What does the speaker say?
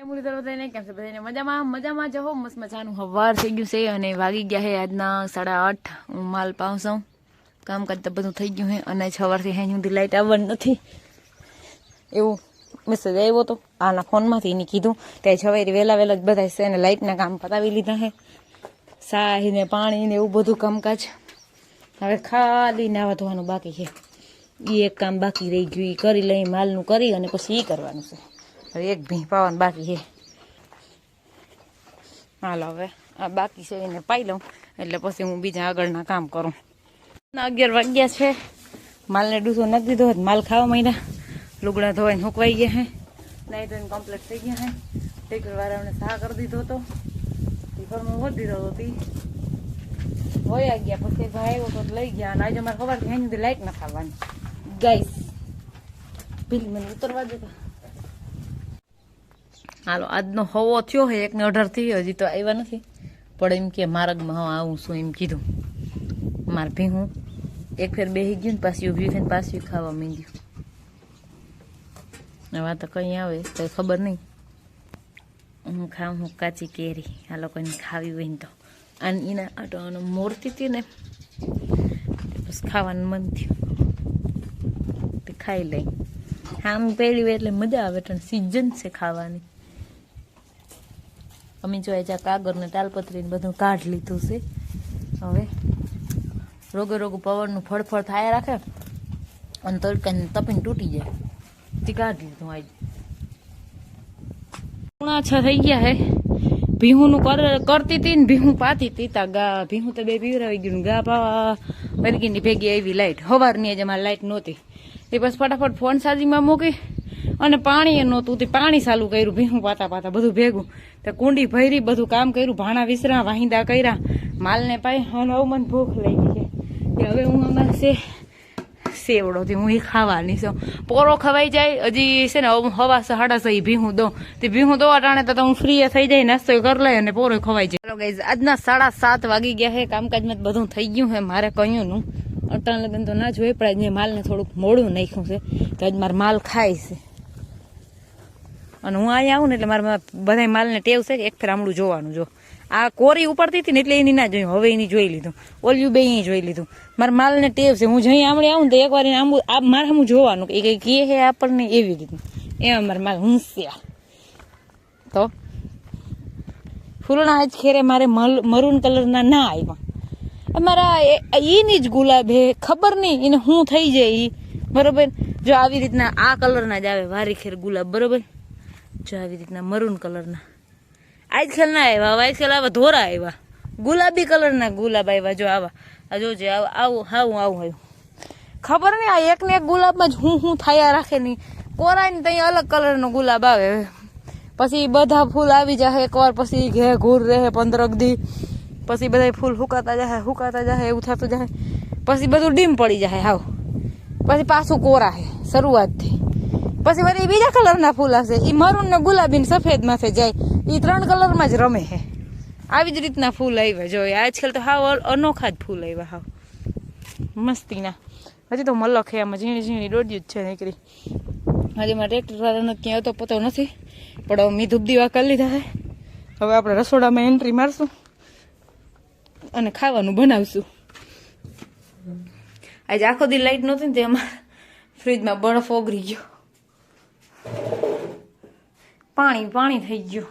મજામાં જહો મસ્ત મજાનું હવાર થઈ ગયું છે અને વાગી ગયા છે આજના 8:30 હું માલ પાઉં કામકાજ તો બધું થઈ ગયું છે અને સવારથી અહીં સુધી લાઈટ આવવાની નથી એવું મેસેજ આવ્યો હતો આના ફોનમાંથી એને કીધું ત્યાં સવારે વહેલા જ બધા છે અને લાઇટના કામ પતાવી લીધા છે સાહી ને પાણી ને એવું બધું કામકાજ હવે ખાલી નાવા ધોવાનું બાકી છે એ એક કામ બાકી રહી ગયું એ કરી લઈ માલનું કરી અને પછી એ કરવાનું છે હવે એક ભીં પાવાનું બાકી છે હાલો હવે આ બાકી છે એને પાઈ લઉં એટલે પછી હું બીજા આગળના કામ કરું 11 વાગ્યા છે માલને ડૂસો નાખી દીધો માલ ખાવા માંડ્યા લુગડા ધોવાઈને સુકવાઈ ગયા હે નાઈ ધોઈને કમ્પ્લીટ થઈ ગયા હે ટેકર વાળાને સા કરી દીધો હતો ટીફરમાં વધી દીધો હતો હોય ગયા પછી ભાઈ આવ્યો તો લઈ ગયા અને આજે અમારે ખબર છે એની લાઈટ ના ખાવાની ગાઈસ બિલ મને ઉતરવા દેતા હાલો આજનો હવો થયો હે 1:18 થી હજી તો આવ્યા નથી પણ એમ કે માર્ગમાં હા આવું છું એમ કીધું મારે ભીહું એક ફેર બેસી ગયું ને પાછી ઊભી થઈને પાછી ખાવા માંડ્યું હવે તો કઈ આવે કઈ ખબર નહીં હું ખાઉં હું કાચી કેરી આ લોકોને ખાવી હોય ને તો અને એના આટો મોરતી હતી ને બસ ખાવાનું મન થયું તે ખાઈ લઈ આમ પહેલી વાર એટલે મજા આવે પણ સિઝન છે ખાવાની અમે જો જ્યાં કાગળ ને તાલપત્રી ને બધું કાઢ લીધું છે હવે રોગું પવનનું ફળફળ થાય રાખે અને તડકાને તપીને તૂટી જાય તે કાઢી લીધું આજ 6:30 થઈ ગયા હે ભીહુંનું કરતી હતી ને ભીહું પાતી હતી ગા ભીહું તો બે પીવરાવી ગયું ગા પાવા વરગીની ભેગી આવી લાઈટ સવારની જ અમારે લાઈટ નહોતી તે બસ ફટાફટ ફોન સાજીમાં મૂકી અને પાણી નહોતું તે પાણી ચાલુ કર્યું ભીહું પાતા બધું ભેગું તે કુંડી ભરી બધું કામ કર્યું ભાણા વિસરા વાહિંદા કર્યા માલને પાઈ અને હવે મને ભૂખ લઈ ગઈ છે હવે હું અમારે સેવડો હું એ ખાવાની છું પોરો ખવાઈ જાય હજી છે ને હવા 6:30 ભીહું દો તે ભીહું દો અટાણે તો હું ફ્રી થઈ જાય નાસ્તો કરી લઈ અને પોરો ખવાઈ જાય ગાઈઝ આજના 7:30 વાગી ગયા છે કામકાજમાં બધું થઈ ગયું છે મારે કહ્યું નું અટાણ લગન તો ના જોઈ પડે માલને થોડુંક મોડું નાખ્યું છે તો આજ મારે માલ ખાય છે અને હું અહીંયા આવું ને એટલે મારે બધા માલને ટેવ છે એક ફેર આમળું જોવાનું જો આ કોરી ઉપડતી હતી ને એટલે એની ના જોયું હવે એની જોઈ લીધું ઓલ્યું બે જોઈ લીધું મારા માલને ટેવ છે હું જઈ આમળે આવું ને તો એકવાર મારે હું જોવાનું એ કઈ કહે છે આપણને એવી રીતનું એમાં મારા માલ હુંસ્યા તો ફૂલના આજ ખેરે મારે મરૂન કલરના ના આવ્યા અમારા એની જ ગુલાબ હે ખબર નહીં એને શું થઈ જાય બરોબર જો આવી રીતના આ કલરના જ આવે વારી ખેર ગુલાબ બરોબર જો આવી રીતના મરૂન કલરના આજકાલ ના આવ્યા આજકાલ આવા ધોરા આવ્યા ગુલાબી કલરના ગુલાબ આવ્યા જો આવા આ જોજે આવું આવ્યું ખબર નહીં આ એક ને એક ગુલાબમાં જ હું થયા રાખે નહીં કોરાય ને ત્યાં અલગ કલરનો ગુલાબ આવે પછી બધા ફૂલ આવી જાય એકવાર પછી ઘે ઘૂર રહે 15 દી પછી બધા ફૂલ હુકાતા જાય એવું થતું જાય પછી બધું ડીમ પડી જાય હાવ પછી પાછું કોરા હે શરૂઆતથી પછી વળી બીજા કલરના ફૂલ હશે એ મરૂન ને ગુલાબી ને સફેદ માથે જાય એ 3 કલરમાં જ રમે હે આવી જ રીતના ફૂલ આવ્યા જો આજકાલ તો હાવ અનોખા જ ફૂલ આવ્યા હાવ મસ્તીના હજી તો મલક હે આમાં ઝીણી દોડ્યું જ છે નીકળી હજી મારે ટ્રેક્ટર વાળાનો ક્યાં હતો પતો નથી પણ મેં ધૂપ દીવા કરી લીધા હે હવે આપણે રસોડામાં એન્ટ્રી મારશું અને ખાવાનું બનાવશું આજે આખો દી લાઈટ નહોતી ને તેમાં ફ્રીજમાં બરફ ઓગળી ગયો પાણી થઈ ગયું